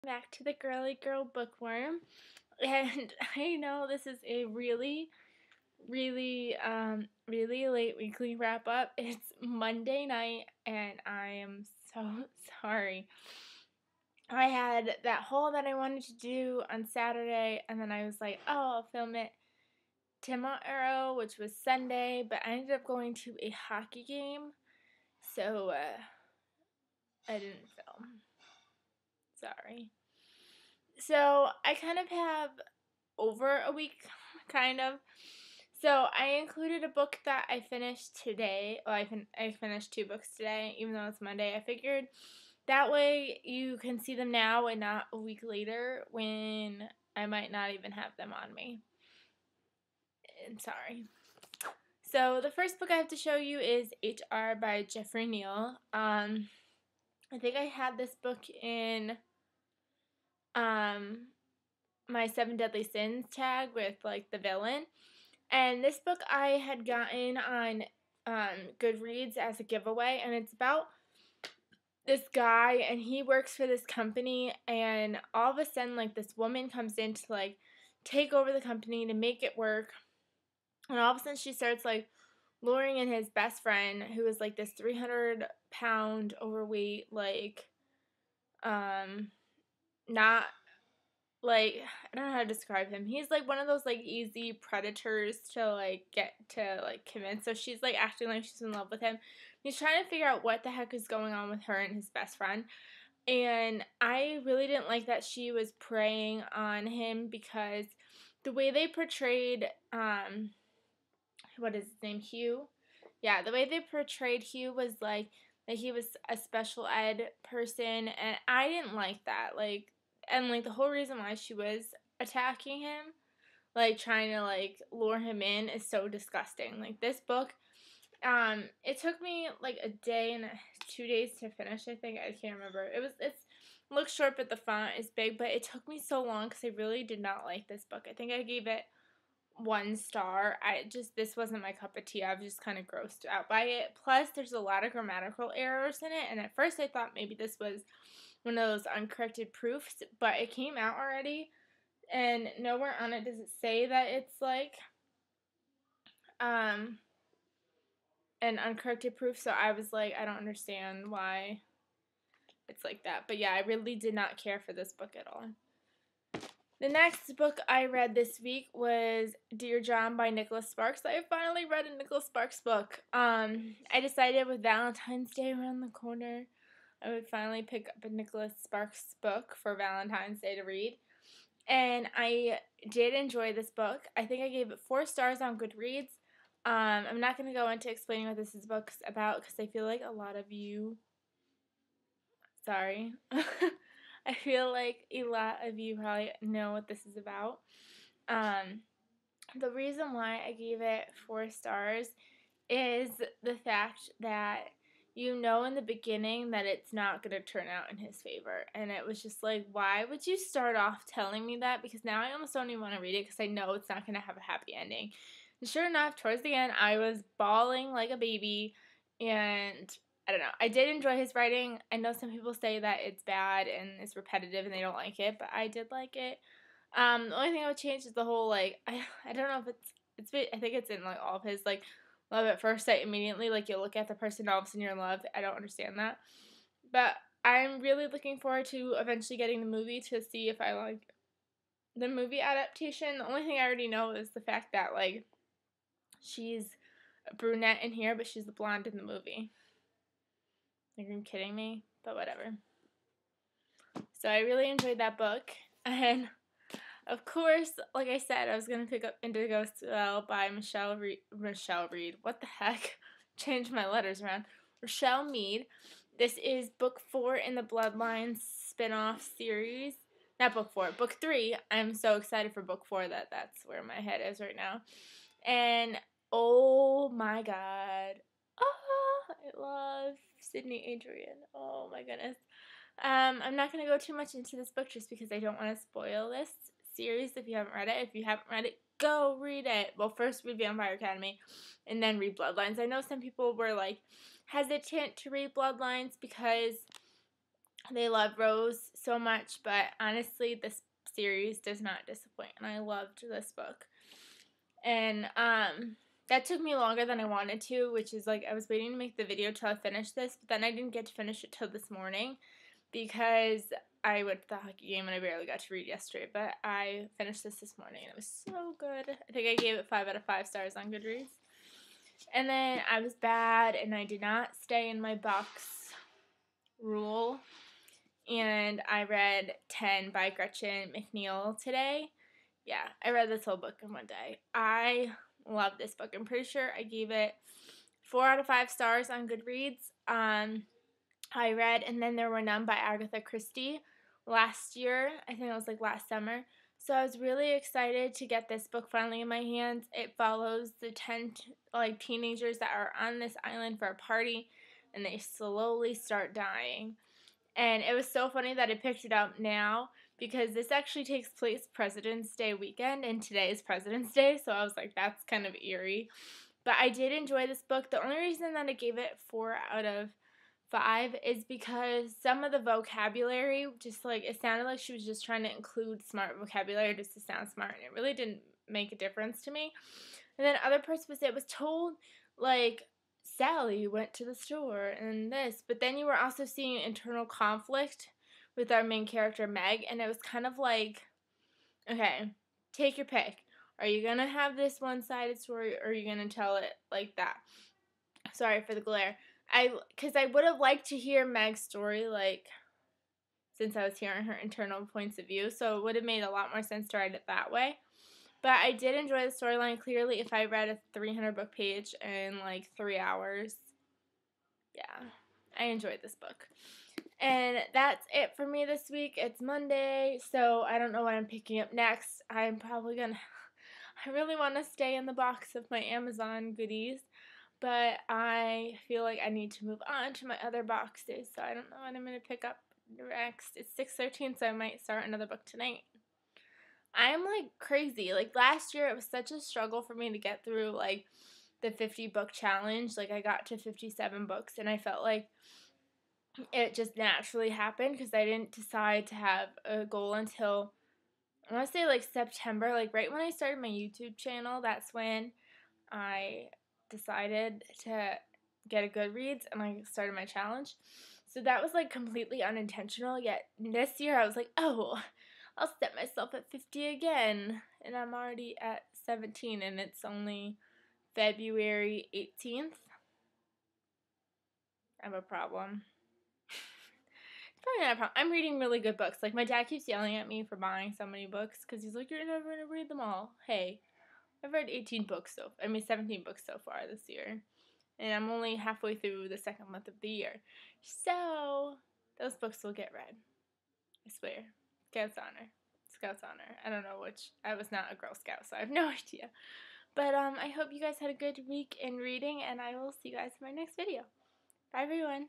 Back to the Girly Girl Bookworm, and I know this is a really late weekly wrap up. It's Monday night, and I am so sorry. I had that haul that I wanted to do on Saturday, and then I was like, oh, I'll film it tomorrow, which was Sunday, but I ended up going to a hockey game, so I didn't film. Sorry. So I kind of have over a week, kind of. So I included a book that I finished today. Well, I finished 2 books today, even though it's Monday. I figured that way you can see them now and not a week later when I might not even have them on me. And sorry. So the first book I have to show you is HR by Jeffrey Neal. I think I had this book in my 7 Deadly Sins tag with like the villain. And this book I had gotten on Goodreads as a giveaway, and it's about this guy, and he works for this company, and all of a sudden, like, this woman comes in to, like, take over the company to make it work, and all of a sudden she starts, like, luring in his best friend, who is, like, this 300-pound overweight, like, not like, I don't know how to describe him. He's like one of those like easy predators to like get to like convince. So she's like acting like she's in love with him. He's trying to figure out what the heck is going on with her and his best friend. And I really didn't like that she was preying on him because the way they portrayed what is his name? Hugh? Yeah, the way they portrayed Hugh was like that he was a special ed person, and I didn't like that. Like, and like the whole reason why she was attacking him, like trying to like lure him in, is so disgusting. Like this book, it took me like a day and 2 days to finish. I think I can't remember. It's looks short, but the font is big. But it took me so long because I really did not like this book. I think I gave it 1 star. This wasn't my cup of tea. I was just kind of grossed out by it. Plus, there's a lot of grammatical errors in it, and at first I thought maybe this was one of those uncorrected proofs, but it came out already, and nowhere on it does it say that it's like an uncorrected proof, so I was like, I don't understand why it's like that. But yeah, I really did not care for this book at all. The next book I read this week was Dear John by Nicholas Sparks. I finally read a Nicholas Sparks book. I decided with Valentine's Day around the corner, I would finally pick up a Nicholas Sparks book for Valentine's Day to read. And I did enjoy this book. I think I gave it 4 stars on Goodreads. I'm not going to go into explaining what this book's about because I feel like a lot of you... Sorry. I feel like a lot of you probably know what this is about. The reason why I gave it 4 stars is the fact that you know in the beginning that it's not going to turn out in his favor. And it was just like, why would you start off telling me that? Because now I almost don't even want to read it because I know it's not going to have a happy ending. And sure enough, towards the end, I was bawling like a baby, and I don't know. I did enjoy his writing. I know some people say that it's bad and it's repetitive and they don't like it, but I did like it. The only thing I would change is the whole like I don't know if I think it's in like all of his like love at first sight immediately. Like you look at the person, all of a sudden you're in love. I don't understand that, but I'm really looking forward to eventually getting the movie to see if I like the movie adaptation. The only thing I already know is the fact that like she's a brunette in here, but she's the blonde in the movie. Like, are you kidding me? But whatever. So I really enjoyed that book. And, of course, like I said, I was going to pick up Indigo Swell by Michelle Reed. What the heck? Changed my letters around. Rochelle Mead. This is book 4 in the Bloodlines spin-off series. Not book 4, book 3. I'm so excited for book 4 that's where my head is right now. And, oh my god. I love Sydney Adrian. Oh my goodness. I'm not going to go too much into this book just because I don't want to spoil this series if you haven't read it. If you haven't read it, go read it. Well, first read Vampire Academy and then read Bloodlines. I know some people were like hesitant to read Bloodlines because they love Rose so much, but honestly, this series does not disappoint, and I loved this book. And that took me longer than I wanted to, which is like I was waiting to make the video till I finished this, but then I didn't get to finish it till this morning because I went to the hockey game and I barely got to read yesterday, but I finished this morning and it was so good. I think I gave it 5 out of 5 stars on Goodreads. And then I was bad and I did not stay in my box rule, and I read 10 by Gretchen McNeil today. Yeah, I read this whole book in one day. I love this book. I'm pretty sure I gave it 4 out of 5 stars on Goodreads. I read And Then There Were None by Agatha Christie last year. I think it was like last summer. So I was really excited to get this book finally in my hands. It follows the 10 teenagers that are on this island for a party, and they slowly start dying. And it was so funny that I picked it up now because this actually takes place President's Day weekend, and today is President's Day, so I was like, that's kind of eerie. But I did enjoy this book. The only reason that I gave it 4 out of 5 is because some of the vocabulary, just like, it sounded like she was just trying to include smart vocabulary just to sound smart, and it really didn't make a difference to me. And then other parts it was told, like, Sally went to the store and this, but then you were also seeing internal conflict with our main character, Meg, and it was kind of like, okay, take your pick. Are you going to have this one-sided story, or are you going to tell it like that? Sorry for the glare. Because I would have liked to hear Meg's story, like, since I was hearing her internal points of view, so it would have made a lot more sense to write it that way. But I did enjoy the storyline. Clearly, if I read a 300-book page in like 3 hours, yeah, I enjoyed this book. And that's it for me this week. It's Monday, so I don't know what I'm picking up next. I'm probably gonna, I really want to stay in the box of my Amazon goodies, but I feel like I need to move on to my other boxes, so I don't know what I'm going to pick up next. It's 6:13, so I might start another book tonight. I'm like crazy. Like last year, it was such a struggle for me to get through like the 50-book challenge. Like I got to 57 books, and I felt like it just naturally happened because I didn't decide to have a goal until, I want to say, like September. Like right when I started my YouTube channel, that's when I decided to get a Goodreads and I started my challenge. So that was like completely unintentional. Yet this year I was like, oh, I'll set myself at 50 again. And I'm already at 17 and it's only February 18th. I have a problem. It's probably not a problem. I'm reading really good books. Like my dad keeps yelling at me for buying so many books because he's like, you're never going to read them all. Hey, I've read 17 books so far this year. And I'm only halfway through the second month of the year. So, those books will get read. I swear. Scouts honor. I don't know which. I was not a Girl Scout, so I have no idea. But I hope you guys had a good week in reading, and I will see you guys in my next video. Bye, everyone.